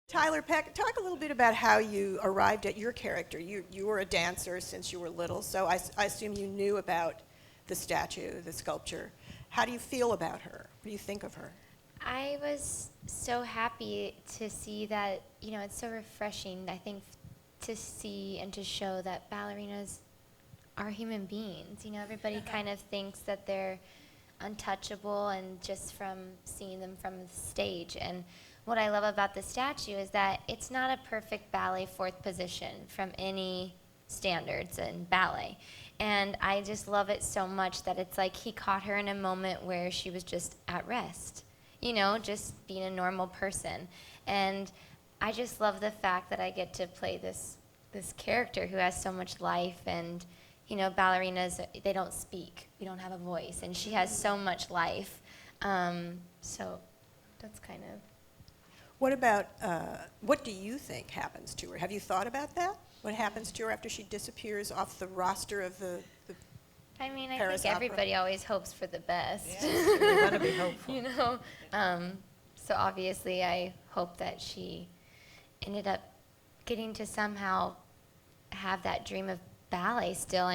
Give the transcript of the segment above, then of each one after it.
Tyler Peck, talk a little bit about how you arrived at your character. You were a dancer since you were little, so I assume you knew about the statue, the sculpture. How do you feel about her? What do you think of her? I was so happy to see that, it's so refreshing, I think, to see and to show that ballerinas are human beings. Everybody kind of thinks that they're untouchable and just from seeing them from the stage. And what I love about the statue is that it's not a perfect ballet fourth position from any standards in ballet. And I just love it so much that it's like he caught her in a moment where she was just at rest, just being a normal person. And I just love the fact that I get to play this character who has so much life. And, ballerinas, they don't speak. We don't have a voice. And she has so much life. So that's kind of... What about, what do you think happens to her? Have you thought about that? What happens to her after she disappears off the roster of the I think Paris Opera? everybody always hopes for the best. Yeah, we want to be hopeful. So obviously I hope that she ended up getting to somehow have that dream of ballet still.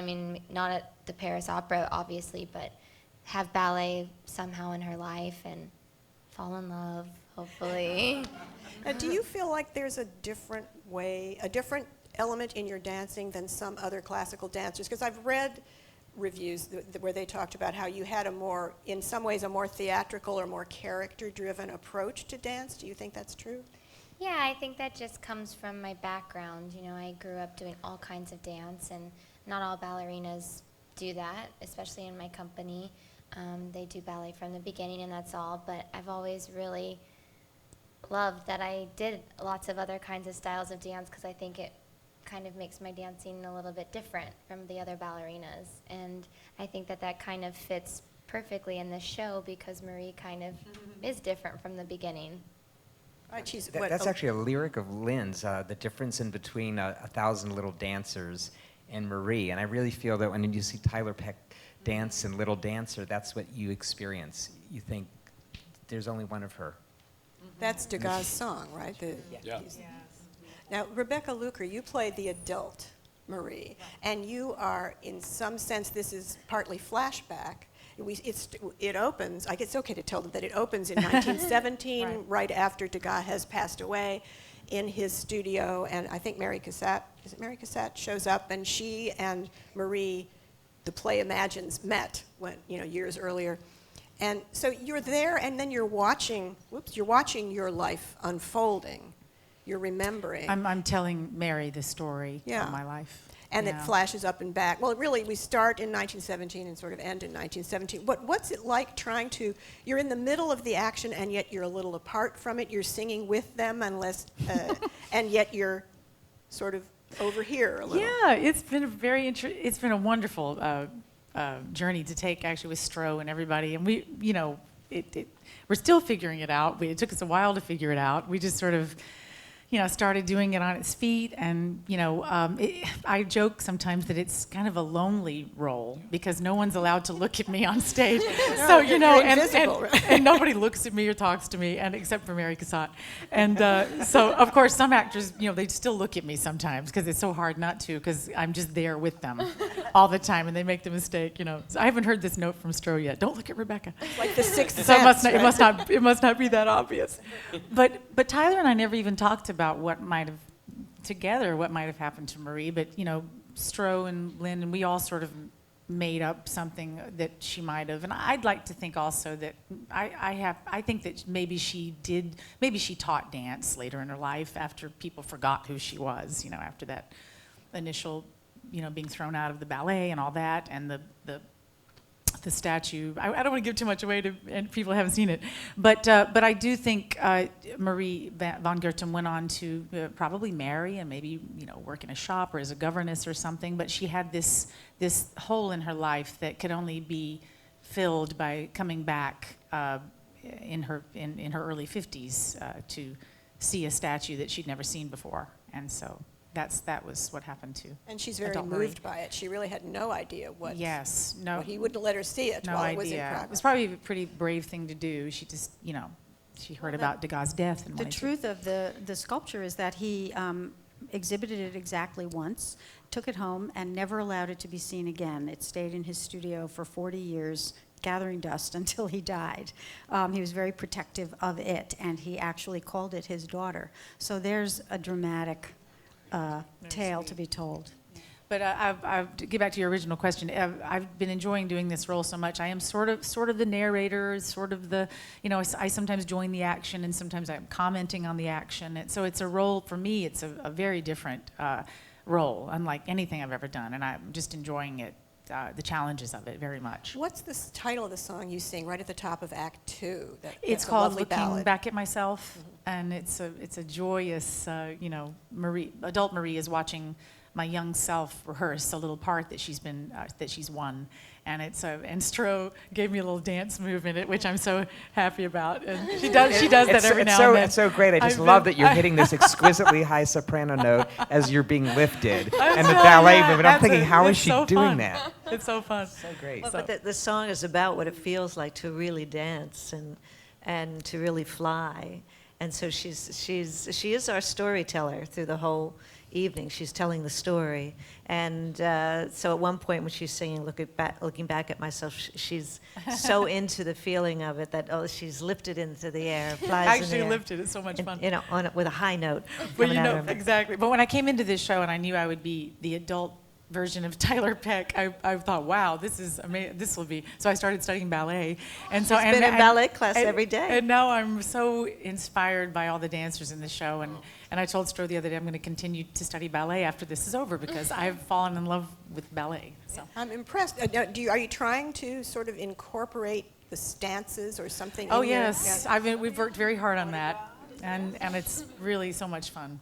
Not at the Paris Opera, obviously, but have ballet somehow in her life and fall in love, hopefully. Now, do you feel like there's a different element in your dancing than some other classical dancers? Because I've read reviews where they talked about how you had in some ways, a more theatrical or more character-driven approach to dance. Do you think that's true? Yeah, I think that just comes from my background. I grew up doing all kinds of dance, and not all ballerinas do that, especially in my company. They do ballet from the beginning, and that's all. But I've always really loved that I did lots of other kinds of styles of dance because I think it kind of makes my dancing a little bit different from the other ballerinas. And I think that kind of fits perfectly in this show because Marie kind of is different from the beginning. Right, That's actually a lyric of Lynn's, the difference in between 1,000 Little Dancers and Marie. And I really feel that when you see Tyler Peck dance in Little Dancer, that's what you experience. You think there's only one of her. That's Degas' song, right? Yeah. Now, Rebecca Luker, you played the adult Marie, and you are, in some sense, this is partly flashback. It opens, I guess it's okay to tell them that it opens in 1917, right after Degas has passed away, in his studio, and I think Mary Cassatt shows up, and she and Marie, the play imagines, met years earlier. And so you're there, and then you're watching your life unfolding. You're remembering. I'm telling Mary the story of my life. And it flashes up and back. Well, really, we start in 1917 and sort of end in 1917. What's it like you're in the middle of the action, and yet you're a little apart from it. You're singing with them, and yet you're sort of over here a little. Yeah, it's been it's been a wonderful journey to take, actually, with Stroh and everybody. And we, we're still figuring it out. It took us a while to figure it out. We just sort of, started doing it on its feet. And, I joke sometimes that it's kind of a lonely role because no one's allowed to look at me on stage. So, and nobody looks at me or talks to me, and except for Mary Cassatt. And so, of course, some actors, they still look at me sometimes because it's so hard not to because I'm just there with them all the time, and they make the mistake, So I haven't heard this note from Stroh yet. Don't look at Rebecca. Like the sixth sense, so it must not be that obvious. But Tyler and I never even talked about what might have happened to Marie. But Stroh and Lynn and we all sort of made up something that she might have. And I'd like to think also that I think that maybe she taught dance later in her life after people forgot who she was. After that initial being thrown out of the ballet and all that, and the statue. I don't want to give too much away and people haven't seen it, but I do think Marie van Goethem went on to probably marry and maybe work in a shop or as a governess or something. But she had this hole in her life that could only be filled by coming back in her early 50s to see a statue that she'd never seen before, and so. That was what happened to. And she's very moved by it. She really had no idea what. Yes, no. He wouldn't let her see it no while idea. it was in progress. It was probably a pretty brave thing to do. She just, she heard about Degas' death. And The wanted to- truth of the sculpture is that he exhibited it exactly once, took it home, and never allowed it to be seen again. It stayed in his studio for 40 years, gathering dust until he died. He was very protective of it, and he actually called it his daughter. So there's a dramatic tale to be told. But to get back to your original question, I've been enjoying doing this role so much. I am sort of the narrator, sort of the, I sometimes join the action and sometimes I'm commenting on the action. So it's a role, for me, it's a very different role, unlike anything I've ever done. And I'm just enjoying it, the challenges of it very much. What's the title of the song you sing right at the top of Act 2? It's that's a called lovely Looking ballad. Back at Myself, and it's a joyous, adult Marie is watching my young self rehearse a little part that she's won, and and Stro gave me a little dance move in it, which I'm so happy about, and she does that every now and then. It's so great. I just love that you're hitting this exquisitely high soprano note as you're being lifted, and the ballet movement. I'm thinking, how is she doing that? It's so fun. So great. Well, but the song is about what it feels like to really dance and to really fly. And so she is our storyteller through the whole evening. She's telling the story. And so at one point when she's singing Looking Back at Myself, she's so into the feeling of it that, she's lifted into the air, flies in the Actually air. lifted. It's so much fun. With a high note. But coming out of her mouth. exactly. But when I came into this show and I knew I would be the adult version of Tyler Peck, I thought, wow, this is amazing. This will be. So I started studying ballet, and so She's been in ballet class every day. And now I'm so inspired by all the dancers in the show. And I told Stro the other day I'm going to continue to study ballet after this is over because I've fallen in love with ballet. So I'm impressed. Now, are you trying to sort of incorporate the stances or something? oh in your- yes, we've worked very hard on that, and it's really so much fun.